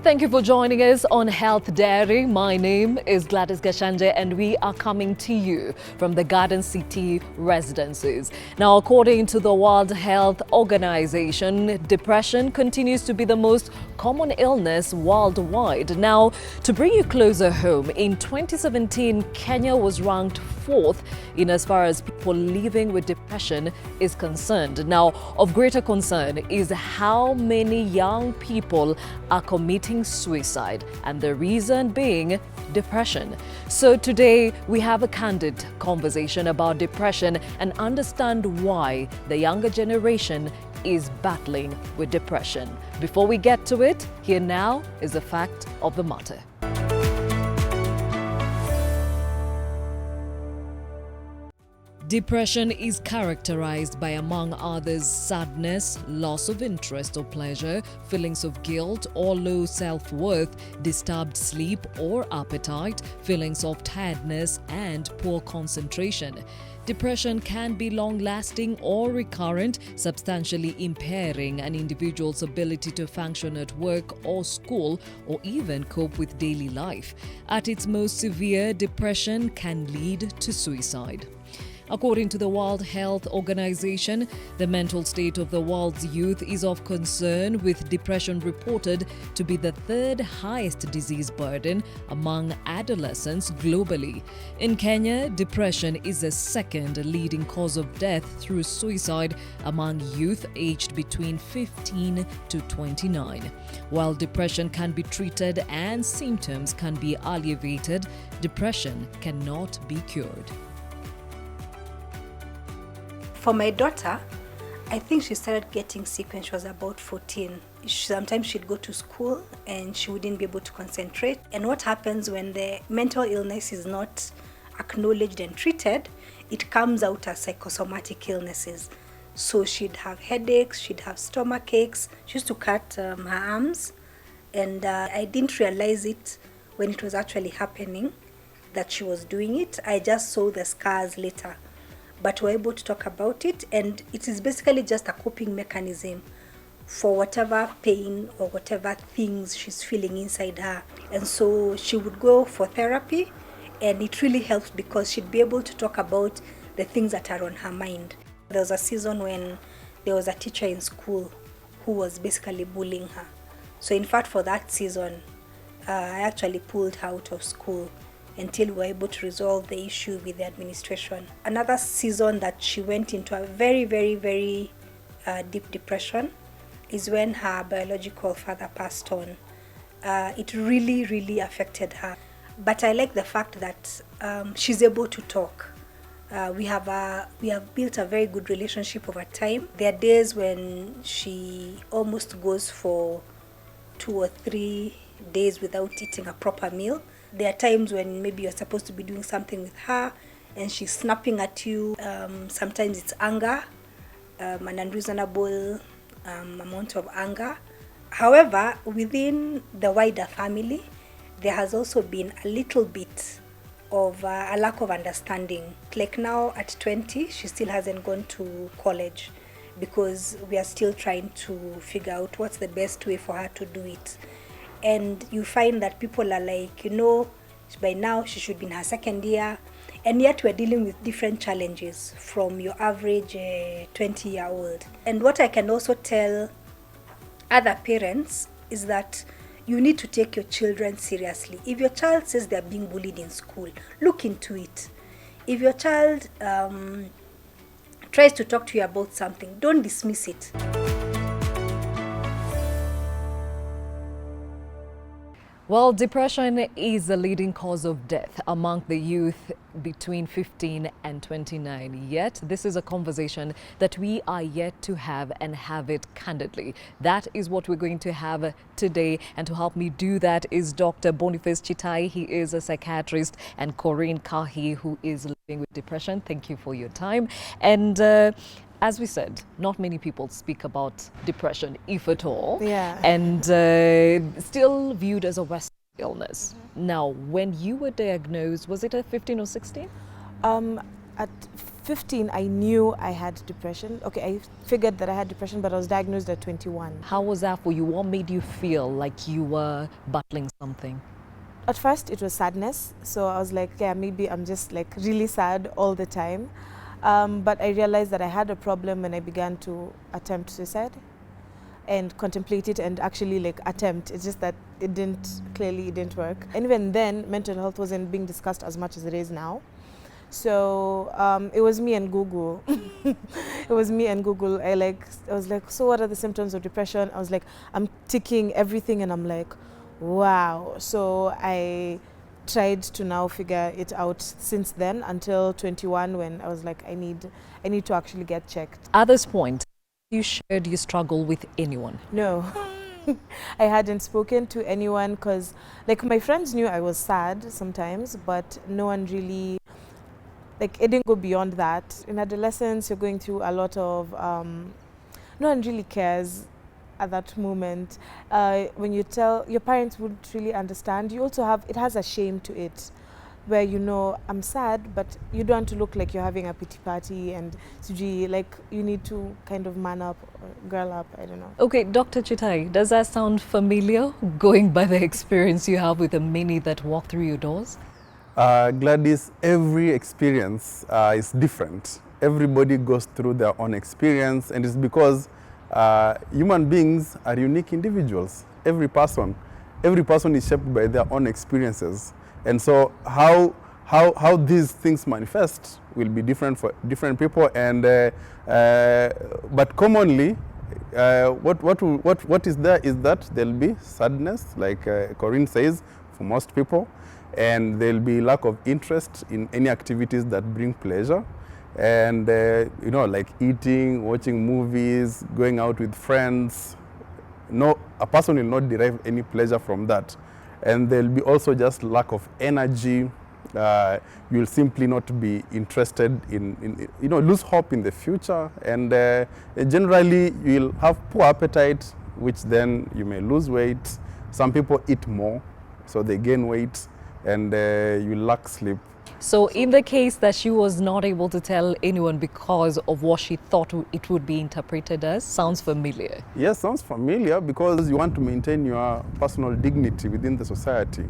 Thank you for joining us on Health Diary. My name is Gladys Gashanje and we are coming to you from the Garden City residences. Now, according to the World Health Organization, depression continues to be the most common illness worldwide. Now, to bring you closer home, in 2017, Kenya was ranked 4th in as far as people living with depression is concerned. Now, of greater concern is how many young people are committing suicide, and the reason being depression. So today we have a candid conversation about depression and understand why the younger generation is battling with depression. Before we get to it, here now is the fact of the matter. Depression is characterized by, among others, sadness, loss of interest or pleasure, feelings of guilt or low self-worth, disturbed sleep or appetite, feelings of tiredness, and poor concentration. Depression can be long-lasting or recurrent, substantially impairing an individual's ability to function at work or school or even cope with daily life. At its most severe, depression can lead to suicide. According to the World Health Organization, the mental state of the world's youth is of concern, with depression reported to be the third highest disease burden among adolescents globally. In Kenya, depression is the second leading cause of death through suicide among youth aged between 15 to 29. While depression can be treated and symptoms can be alleviated, depression cannot be cured. For my daughter, I think she started getting sick when she was about 14. Sometimes she'd go to school and she wouldn't be able to concentrate. And what happens when the mental illness is not acknowledged and treated, it comes out as psychosomatic illnesses. So she'd have headaches, she'd have stomach aches. She used to cut her arms, and I didn't realize it when it was actually happening that she was doing it. I just saw the scars later. But we're able to talk about it, and it is basically just a coping mechanism for whatever pain or whatever things she's feeling inside her. And so she would go for therapy, and it really helps because she'd be able to talk about the things that are on her mind. There was a season when there was a teacher in school who was basically bullying her. So in fact, for that season, I actually pulled her out of school until we were able to resolve the issue with the administration. Another season that she went into a very, very, very deep depression is when her biological father passed on. It really, really affected her. But I like the fact that she's able to talk. We have built a very good relationship over time. There are days when she almost goes for 2 or 3 days without eating a proper meal. There are times when maybe you're supposed to be doing something with her and she's snapping at you. Sometimes it's anger, an unreasonable amount of anger. However, within the wider family, there has also been a little bit of a lack of understanding. Like now at 20, she still hasn't gone to college because we are still trying to figure out what's the best way for her to do it. And you find that people are like, by now she should be in her second year, and yet we're dealing with different challenges from your average 20-year-old. And what I can also tell other parents is that you need to take your children seriously. If your child says they're being bullied in school, look into it. If your child tries to talk to you about something, don't dismiss it. Well, depression is the leading cause of death among the youth between 15 and 29. Yet, this is a conversation that we are yet to have, and have it candidly. That is what we're going to have today. And to help me do that is Dr. Boniface Chitai. He is a psychiatrist, and Corinne Kahi, who is living with depression. Thank you for your time. And as we said, not many people speak about depression, if at all, and still viewed as a Western illness. Now, when you were diagnosed, was it at 15 or 16? At 15, I knew I had depression. Okay, I figured that I had depression, but I was diagnosed at 21. How was that for you? What made you feel like you were battling something? At first, it was sadness. So I was like, yeah, maybe I'm just like really sad all the time. But I realized that I had a problem when I began to attempt suicide and contemplate it and actually like attempt. It's just that it didn't work. And even then, mental health wasn't being discussed as much as it is now. So it was me and Google. It was me and Google. I was like, so what are the symptoms of depression? I was like, I'm ticking everything and I'm like, wow. So I tried to now figure it out since then until 21 when I was like, I need to actually get checked. At this point, you shared your struggle with anyone? No. I hadn't spoken to anyone because like my friends knew I was sad sometimes, but no one really, like it didn't go beyond that. In adolescence, you're going through a lot of, no one really cares at that moment. When you tell, your parents would really understand. You also have, it has a shame to it, where you know, I'm sad, but you don't want to look like you're having a pity party and like you need to kind of man up, or girl up, I don't know. Okay, Dr. Chitai, does that sound familiar, going by the experience you have with the many that walk through your doors? Gladys, every experience is different. Everybody goes through their own experience, and it's because human beings are unique individuals. Every person is shaped by their own experiences. And so how these things manifest will be different for different people. And but commonly, what is there is that there'll be sadness, like Corinne says, for most people, and there'll be lack of interest in any activities that bring pleasure. And you know, like eating, watching movies, going out with friends. No, a person will not derive any pleasure from that. And there'll be also just lack of energy. You'll simply not be interested in, you know, lose hope in the future. And generally, you'll have poor appetite, which then you may lose weight. Some people eat more, so they gain weight, and you lack sleep. So in the case that she was not able to tell anyone because of what she thought it would be interpreted as, sounds familiar. Yes, sounds familiar, because you want to maintain your personal dignity within the society.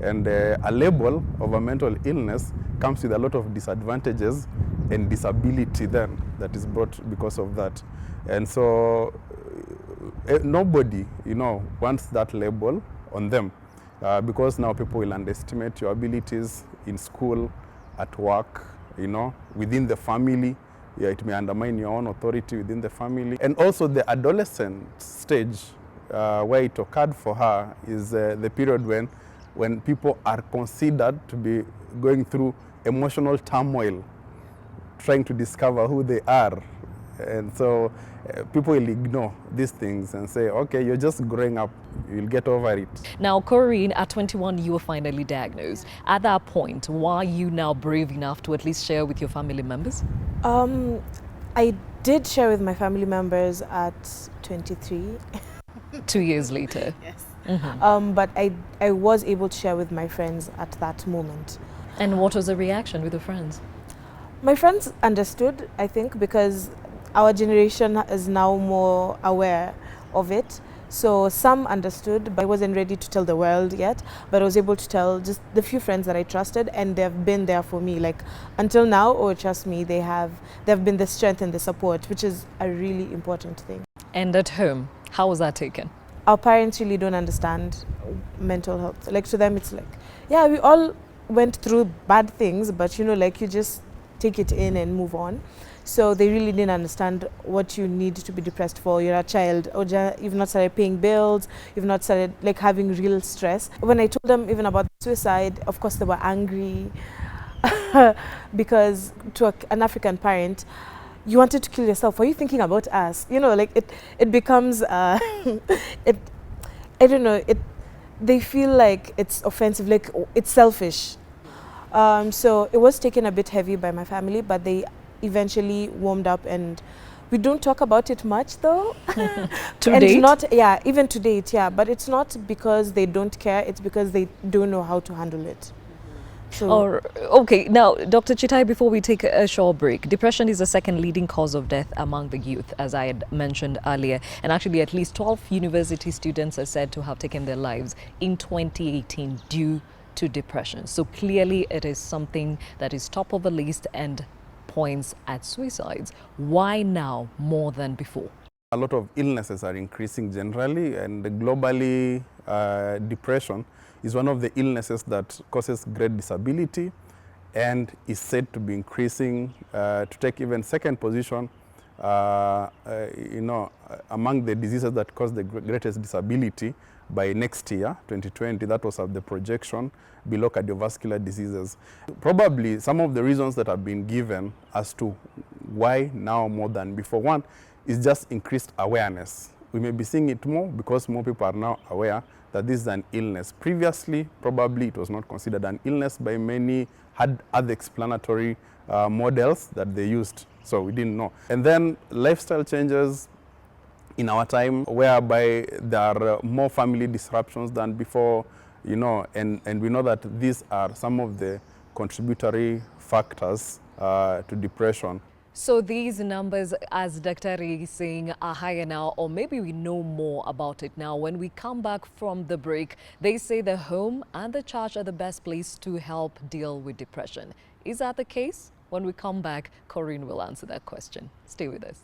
And a label of a mental illness comes with a lot of disadvantages and disability then that is brought because of that. And so nobody, you know, wants that label on them. Because now people will underestimate your abilities in school, at work, you know, within the family. Yeah, it may undermine your own authority within the family. And also the adolescent stage, where it occurred for her, is the period when people are considered to be going through emotional turmoil, trying to discover who they are. And so people will ignore these things and say, okay, you're just growing up, you'll get over it. Now, Corinne, at 21, you were finally diagnosed. At that point, why are you now brave enough to at least share with your family members? I did share with my family members at 23. 2 years later. Yes. Mm-hmm. But I was able to share with my friends at that moment. And what was the reaction with your friends? My friends understood, I think, because our generation is now more aware of it. So some understood, but I wasn't ready to tell the world yet. But I was able to tell just the few friends that I trusted, and they've been there for me. Like until now, oh, trust me, they've been the strength and the support, which is a really important thing. And at home, how was that taken? Our parents really don't understand mental health. Like to them, it's like, yeah, we all went through bad things, but you know, like you just take it in and move on. So they really didn't understand what you need to be depressed for. You're a child, or you've not started paying bills, you've not started like having real stress. When I told them even about suicide, of course they were angry because to an African parent, you wanted to kill yourself. Were you thinking about us? You know, like it becomes, I don't know, they feel like it's offensive, like it's selfish. So it was taken a bit heavy by my family, but they eventually warmed up, and we don't talk about it much though. To date? Yeah, even to date, yeah. But it's not because they don't care, it's because they don't know how to handle it. So Or okay, now, Dr. Chitai, before we take a short break, depression is the second leading cause of death among the youth, as I had mentioned earlier. And actually, at least 12 university students are said to have taken their lives in 2018 due to depression. So clearly, it is something that is top of the list and points at suicides. Why now more than before? A lot of illnesses are increasing generally, and globally, depression is one of the illnesses that causes great disability and is said to be increasing to take even second position among the diseases that cause the greatest disability by next year, 2020. That was the projection below cardiovascular diseases. Probably some of the reasons that have been given as to why now more than before. One is just increased awareness. We may be seeing it more because more people are now aware that this is an illness. Previously, probably it was not considered an illness by many, had other explanatory models that they used, so we didn't know. And then lifestyle changes in our time, whereby there are more family disruptions than before, and we know that these are some of the contributory factors to depression. So these numbers, as Dr. is saying, are higher now, or maybe we know more about it now. When we come back from the break, they say the home and the church are the best place to help deal with depression. Is that the case? When we come back, Corinne will answer that question. Stay with us.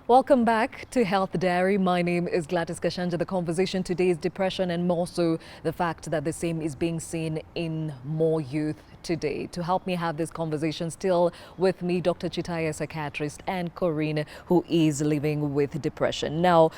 Welcome back to Health Diary. My name is Gladys Kashanja. The conversation today is depression, and more so the fact that the same is being seen in more youth today. To help me have this conversation, still with me, Dr. Chitai, a psychiatrist, and Corinne, who is living with depression. Now,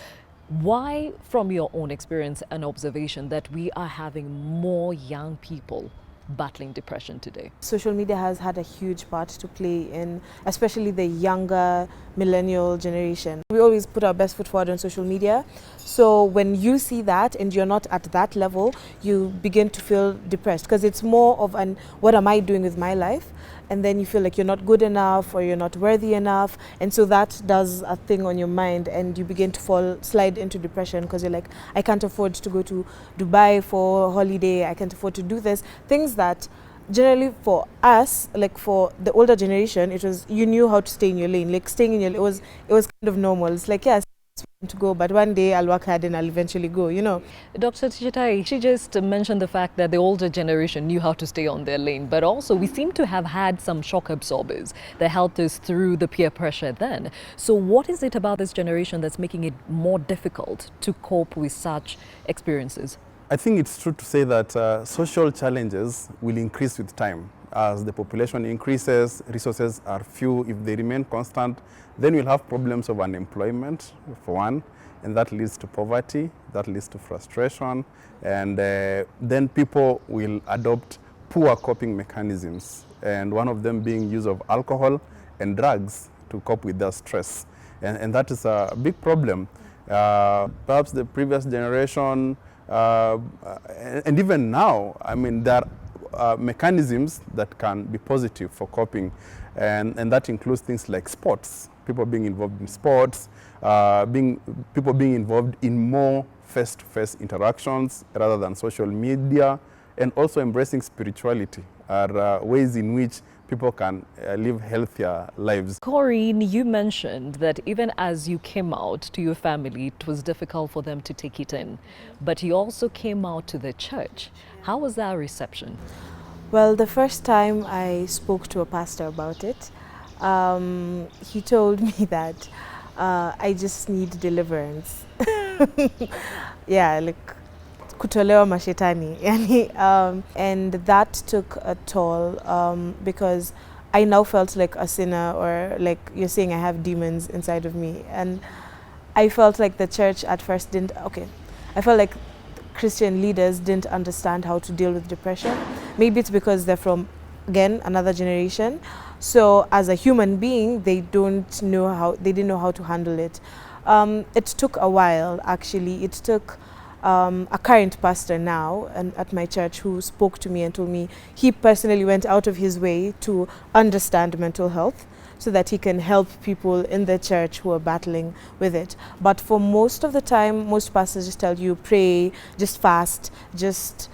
why, from your own experience and observation, that we are having more young people battling depression today? social media has had a huge part to play in, especially the younger millennial generation. We always put our best foot forward on social media. So when you see that and you're not at that level, you begin to feel depressed because it's more of an, what am I doing with my life? And then you feel like you're not good enough or you're not worthy enough. And so that does a thing on your mind and you begin to slide into depression because you're like, I can't afford to go to Dubai for a holiday. I can't afford to do this. Things that generally for us, like for the older generation, it was, you knew how to stay in your lane. Like staying in your lane, it was kind of normal. It's like, yes, to go, but one day I'll work hard and I'll eventually go, Dr. Chitai, she just mentioned the fact that the older generation knew how to stay on their lane, but also we seem to have had some shock absorbers that helped us through the peer pressure then. So what is it about this generation that's making it more difficult to cope with such experiences? I think it's true to say that social challenges will increase with time. As the population increases, resources are few. If they remain constant, then we'll have problems of unemployment, for one, and that leads to poverty, that leads to frustration, and then people will adopt poor coping mechanisms, and one of them being use of alcohol and drugs to cope with their stress. And that is a big problem. Perhaps the previous generation, and even now, I mean, there are mechanisms that can be positive for coping, and that includes things like sports, people being involved in sports, people being involved in more face-to-face interactions rather than social media, and also embracing spirituality are ways in which people can live healthier lives. Corinne, you mentioned that even as you came out to your family, it was difficult for them to take it in, but you also came out to the church. How was that reception? Well, the first time I spoke to a pastor about it, he told me that I just need deliverance. Yeah, like kutolewa mashetani. And that took a toll because I now felt like a sinner, or like you're saying, I have demons inside of me. And I felt like the church at first didn't, I felt like Christian leaders didn't understand how to deal with depression. Maybe it's because they're from, again, another generation. So as a human being, they didn't know how to handle it. It took a while, actually. It took a current pastor now and at my church who spoke to me and told me he personally went out of his way to understand mental health so that he can help people in the church who are battling with it. But for most of the time, most pastors just tell you, pray, just fast, just,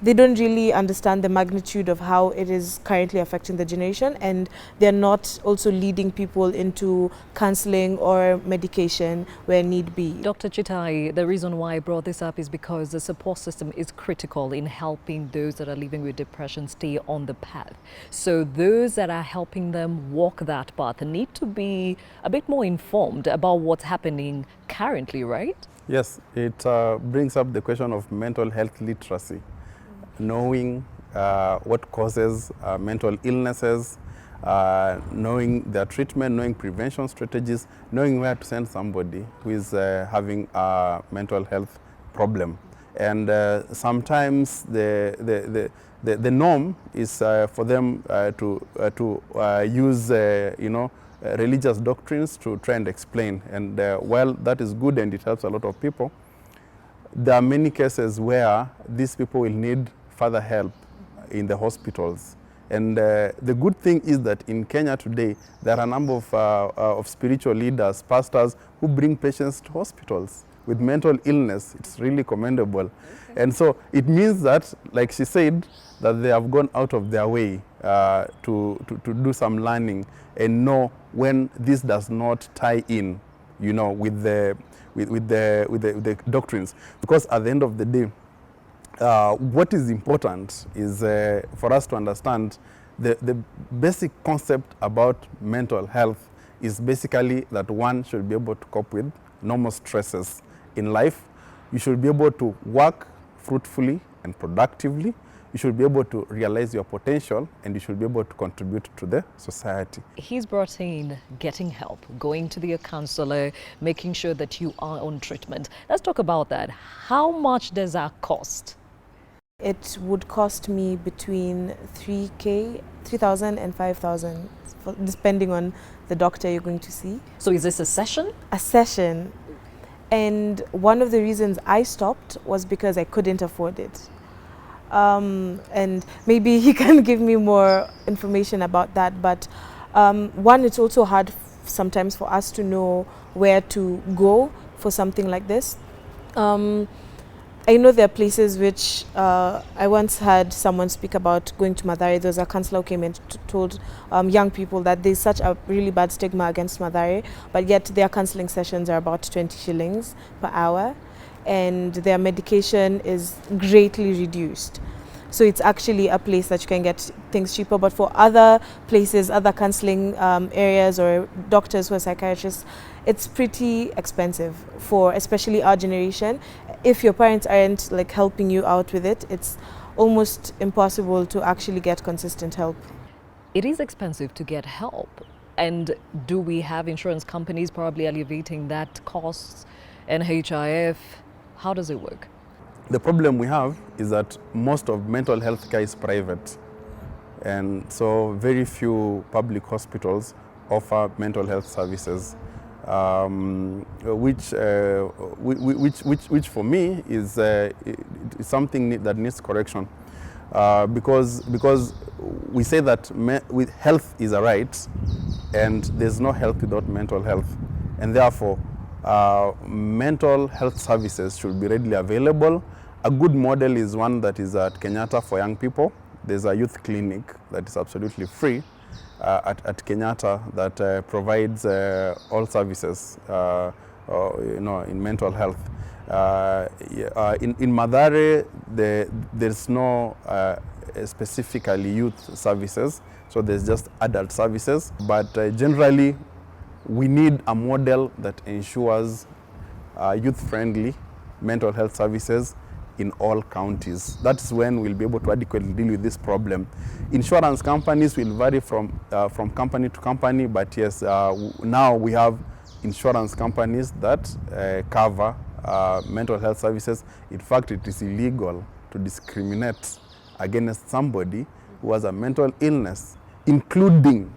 they don't really understand the magnitude of how it is currently affecting the generation, and they're not also leading people into counseling or medication where need be. Dr. Chitai, the reason why I brought this up is because the support system is critical in helping those that are living with depression stay on the path. So those that are helping them walk that path need to be a bit more informed about what's happening currently, right? Yes, it brings up the question of mental health literacy, knowing what causes mental illnesses, knowing their treatment, knowing prevention strategies, knowing where to send somebody who is having a mental health problem. And sometimes the norm is for them to use, religious doctrines to try and explain. And while that is good and it helps a lot of people, there are many cases where these people will need further help in the hospitals. And the good thing is that in Kenya today, there are a number of spiritual leaders, pastors, who bring patients to hospitals with mental illness. It's really commendable. Okay. And so it means that, like she said, that they have gone out of their way to do some learning and know when this does not tie in, with the doctrines. Because at the end of the day, what is important is for us to understand the basic concept about mental health is basically that one should be able to cope with normal stresses in life. You should be able to work fruitfully and productively. You should be able to realize your potential, and you should be able to contribute to the society. He's brought in getting help, going to the counselor, making sure that you are on treatment. Let's talk about that. How much does that cost? It would cost me between 3,000 and 5,000, depending on the doctor you're going to see. So is this a session? A session. And one of the reasons I stopped was because I couldn't afford it. And maybe he can give me more information about that. But one, it's also hard sometimes for us to know where to go for something like this. I know there are places which I once had someone speak about going to Mathare. There was a counselor who came and told young people that there's such a really bad stigma against Mathare, but yet their counseling sessions are about 20 shillings per hour, and their medication is greatly reduced. So it's actually a place that you can get things cheaper. But for other places, other counseling areas or doctors who are psychiatrists, it's pretty expensive for especially our generation. If your parents aren't like helping you out with it, it's almost impossible to actually get consistent help. It is expensive to get help. And do we have insurance companies probably alleviating that cost? NHIF, how does it work? The problem we have is that most of mental health care is private. And so very few public hospitals offer mental health services, which for me is something that needs correction. Because we say that health is a right, and there's no health without mental health. And therefore, mental health services should be readily available. A good model is one that is at Kenyatta for young people. There's a youth clinic that is absolutely free at Kenyatta that provides all services in mental health. In Mathare, there's no specifically youth services, so there's just adult services. But generally, we need a model that ensures youth-friendly mental health services in all counties. That's when we'll be able to adequately deal with this problem. Insurance companies will vary from company to company, but yes, now we have insurance companies that cover mental health services. In fact, it is illegal to discriminate against somebody who has a mental illness, including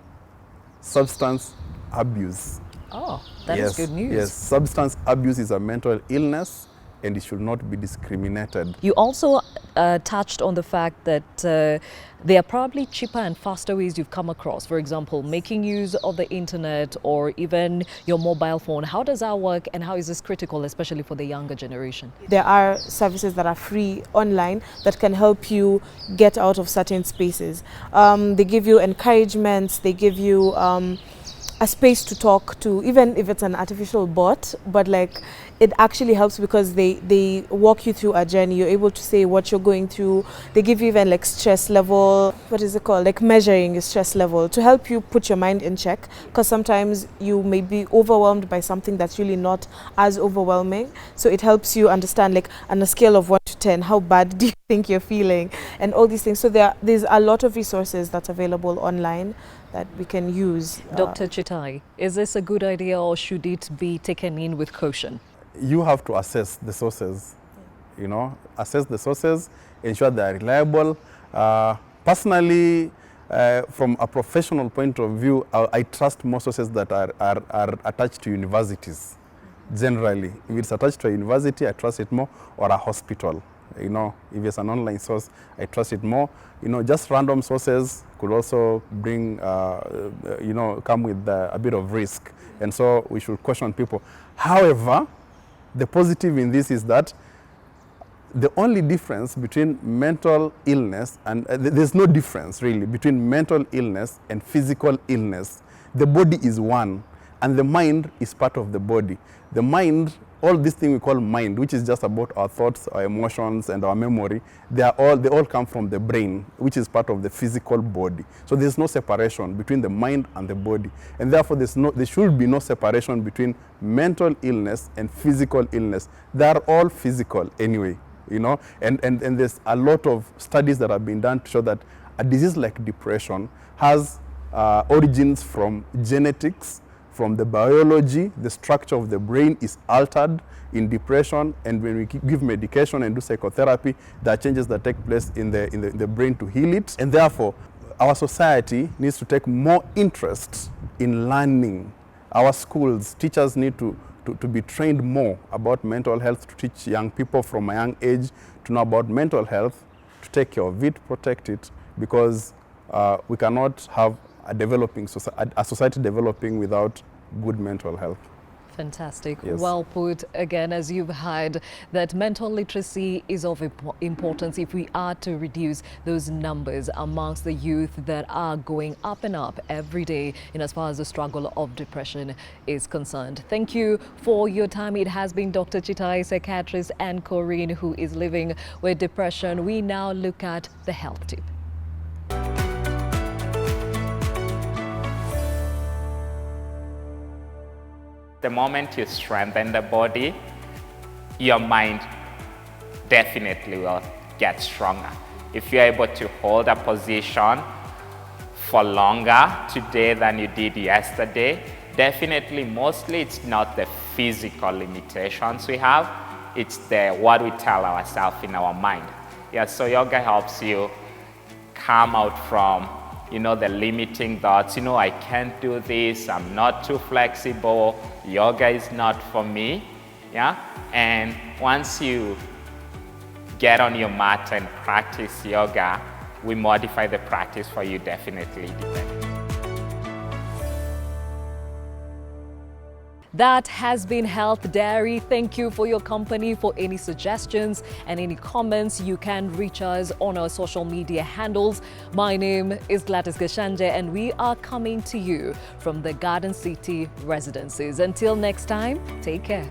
substance abuse. Oh, that is good news. Yes, substance abuse is a mental illness and it should not be discriminated. You also touched on the fact that there are probably cheaper and faster ways you've come across. For example, making use of the internet or even your mobile phone. How does that work and how is this critical, especially for the younger generation? There are services that are free online that can help you get out of certain spaces. They give you encouragements, they give you a space to talk to, even if it's an artificial bot, but like it actually helps because they walk you through a journey. You're able to say what you're going through. They give you even like stress level, what is it called? Like measuring your stress level to help you put your mind in check, because sometimes you may be overwhelmed by something that's really not as overwhelming. So it helps you understand, like on a scale of 1 to 10, how bad do you think you're feeling and all these things. So there's a lot of resources that's available online that we can use. Dr. Chitai, is this a good idea or should it be taken in with caution? You have to assess the sources, you know, assess the sources, ensure they are reliable. Personally, from a professional point of view, I trust more sources that are attached to universities. Generally, if it's attached to a university, I trust it more, or a hospital. You know, if it's an online source, I trust it more. You know, just random sources could also bring, you know, come with a bit of risk. And so we should caution people. However, the positive in this is that the only difference between mental illness and there's no difference really between mental illness and physical illness. The body is one and the mind is part of the body. The mind, all this thing we call mind, which is just about our thoughts, our emotions, and our memory, they all come from the brain, which is part of the physical body. So there's no separation between the mind and the body, and therefore there should be no separation between mental illness and physical illness. They are all physical anyway, you know. And there's a lot of studies that have been done to show that a disease like depression has origins from genetics, from the biology. The structure of the brain is altered in depression, and when we give medication and do psychotherapy, there are changes that take place in the brain to heal it. And therefore, our society needs to take more interest in learning. Our schools, teachers need to be trained more about mental health, to teach young people from a young age to know about mental health, to take care of it, protect it, because we cannot have a society developing without good mental health. Fantastic. Yes. Well put. Again, as you've heard, that mental literacy is of importance if we are to reduce those numbers amongst the youth that are going up and up every day in as far as the struggle of depression is concerned. Thank you for your time. It has been Dr. Chitai, psychiatrist, and Corinne, who is living with depression. We now look at the health tip. The moment you strengthen the body, your mind definitely will get stronger. If you're able to hold a position for longer today than you did yesterday, definitely, mostly it's not the physical limitations we have, it's what we tell ourselves in our mind. Yeah, so yoga helps you come out from the limiting thoughts, I can't do this, I'm not too flexible, yoga is not for me, yeah? And once you get on your mat and practice yoga, we modify the practice for you definitely. That has been Health Diary. Thank you for your company. For any suggestions and any comments, you can reach us on our social media handles. My name is Gladys Gashanje, and we are coming to you from the Garden City Residences. Until next time, take care.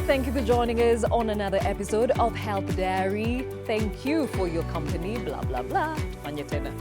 Thank you for joining us on another episode of Health Diary. Thank you for your company. Blah, blah, blah. Fanya tena.